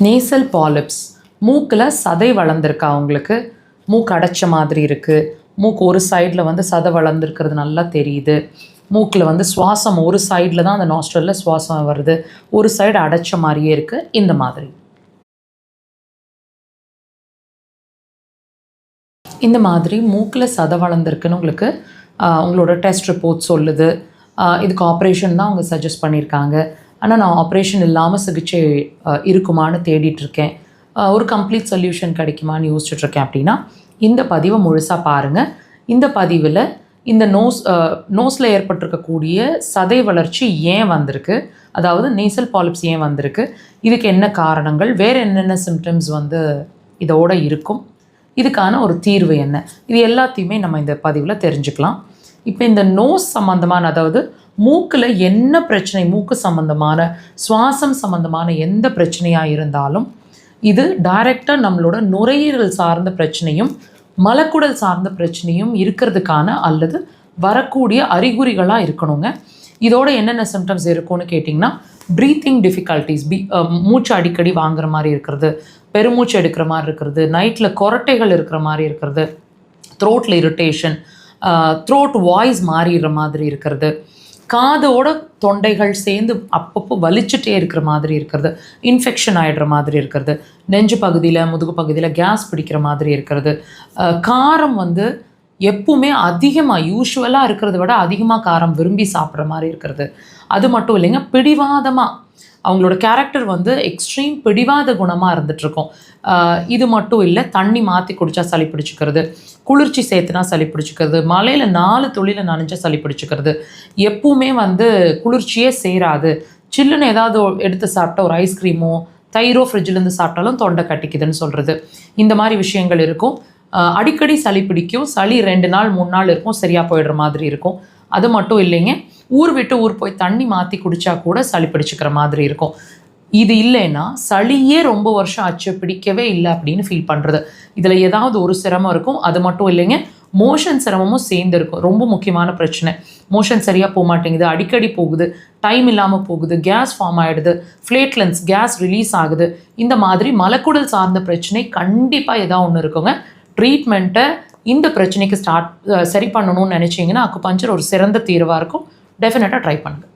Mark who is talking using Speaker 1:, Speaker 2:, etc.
Speaker 1: Nasal polyps, மூக்கில் சதை வளர்ந்துருக்கா அவங்களுக்கு, மூக்கு அடைச்ச மாதிரி இருக்குது, மூக்கு ஒரு சைடில் வந்து சதை வளர்ந்துருக்கிறது நல்லா தெரியுது, மூக்கில் வந்து சுவாசம் ஒரு சைடில் தான் அந்த நாஸ்ட்ரலில் சுவாசம் வருது, ஒரு சைடு அடைச்ச மாதிரியே இருக்குது. இந்த மாதிரி மூக்கில் சதை வளர்ந்துருக்குன்னு உங்களுக்கு உங்களோட டெஸ்ட் ரிப்போர்ட் சொல்லுது. இதுக்கு ஆப்ரேஷன் தான் அவங்க சஜஸ்ட் பண்ணியிருக்காங்க. ஆனால் நான் ஆப்ரேஷன் இல்லாமல் சிகிச்சை இருக்குமான்னு தேடிட்டுருக்கேன், ஒரு கம்ப்ளீட் சொல்யூஷன் கிடைக்குமான்னு யோசிச்சுட்ருக்கேன் அப்படின்னா இந்த பதிவை முழுசாக பாருங்கள். இந்த பதிவில் இந்த நோஸில் ஏற்பட்டிருக்கக்கூடிய சதை வளர்ச்சி ஏன் வந்திருக்கு, அதாவது நேசல் பாலிப்ஸ் ஏன் வந்திருக்கு, இதுக்கு என்ன காரணங்கள், வேறு என்னென்ன சிம்டம்ஸ் வந்து இதோட இருக்கும், இதுக்கான ஒரு தீர்வு என்ன, இது எல்லாத்தையுமே நம்ம இந்த பதிவில் தெரிஞ்சுக்கலாம். இப்போ இந்த நோஸ் சம்மந்தமான, அதாவது மூக்கில் என்ன பிரச்சனை, மூக்கு சம்மந்தமான சுவாசம் சம்மந்தமான எந்த பிரச்சனையாக இருந்தாலும் இது டைரெக்டாக நம்மளோட நுரையீரல் சார்ந்த பிரச்சனையும் மலக்குடல் சார்ந்த பிரச்சனையும் இருக்கிறதுக்கான அல்லது வரக்கூடிய அறிகுறிகளாக இருக்கணுங்க. இதோட என்னென்ன சிம்டம்ஸ் இருக்கும்னு கேட்டிங்கன்னா, ப்ரீத்திங் டிஃபிகல்ட்டிஸ், மூச்சு அடிக்கடி வாங்குற மாதிரி இருக்கிறது, பெருமூச்சு எடுக்கிற மாதிரி இருக்கிறது, நைட்டில் கொரட்டைகள் இருக்கிற மாதிரி இருக்கிறது, த்ரோட்டில் இரிட்டேஷன், த்ரோட் வாய்ஸ் மாறிடுற மாதிரி இருக்கிறது, காதோட தொண்டைகள் சேர்ந்து அப்பப்போ வலிச்சுட்டே இருக்கிற மாதிரி இருக்கிறது, இன்ஃபெக்ஷன் ஆகிடுற மாதிரி இருக்கிறது, நெஞ்சு பகுதியில் முதுகு பகுதியில் கேஸ் பிடிக்கிற மாதிரி இருக்கிறது, காரம் வந்து எப்பவுமே அதிகமாக யூஷுவலாக இருக்கிறத விட அதிகமாக காரம் விரும்பி சாப்பிட்ற மாதிரி இருக்கிறது. அது மட்டும் இல்லைங்க, பிடிவாதமாக அவங்களோட கேரக்டர் வந்து எக்ஸ்ட்ரீம் பிடிவாத குணமாக இருந்துகிட்ருக்கோம். இது மட்டும் இல்லை, தண்ணி மாற்றி குடித்தா சளி பிடிச்சிக்கிறது, குளிர்ச்சி சேர்த்துனா சளி பிடிச்சிக்கிறது, மழையில் 4 துளியில் நனைஞ்சா சளி பிடிச்சிக்கிறது, எப்பவுமே வந்து குளிர்ச்சியே சேராது, சில்லுன்னு ஏதாவது எடுத்து சாப்பிட்டா ஒரு ஐஸ்கிரீமோ தயிரோ ஃப்ரிட்ஜிலேருந்து சாப்பிட்டாலும் தொண்டை கட்டிக்குதுன்னு சொல்கிறது, இந்த மாதிரி விஷயங்கள் இருக்கும். அடிக்கடி சளி பிடிக்கும், சளி 2 நாள் 3 நாள் இருக்கும், சரியாக போயிடுற மாதிரி இருக்கும். அது மட்டும் இல்லைங்க, ஊர் விட்டு ஊர் போய் தண்ணி மாற்றி குடித்தா கூட சளி பிடிச்சிக்கிற மாதிரி இருக்கும். இது இல்லைன்னா சளியே ரொம்ப வருஷம் ஆச்சு, பிடிக்கவே இல்லை அப்படின்னு ஃபீல் பண்ணுறது. இதில் ஏதாவது ஒரு சிரமம் இருக்கும். அது மட்டும் இல்லைங்க, மோஷன் சிரமமும் சேர்ந்து இருக்கும். ரொம்ப முக்கியமான பிரச்சனை, மோஷன் சரியாக போக மாட்டேங்குது, அடிக்கடி போகுது, டைம் இல்லாமல் போகுது, கேஸ் ஃபார்ம் ஆகிடுது, ஃப்ளேட்லன்ஸ் கேஸ் ரிலீஸ் ஆகுது. இந்த மாதிரி மலக்குடல் சார்ந்த பிரச்சனை கண்டிப்பாக ஏதாவது ஒன்று இருக்குங்க. ட்ரீட்மெண்ட்டை இந்த பிரச்சனைக்கு சரி பண்ணணும்னு நினச்சிங்கன்னா அக்குபஞ்சர் ஒரு சிறந்த தீர்வாக இருக்கும். டெஃபினட்டாக ட்ரை பண்ணுங்கள்.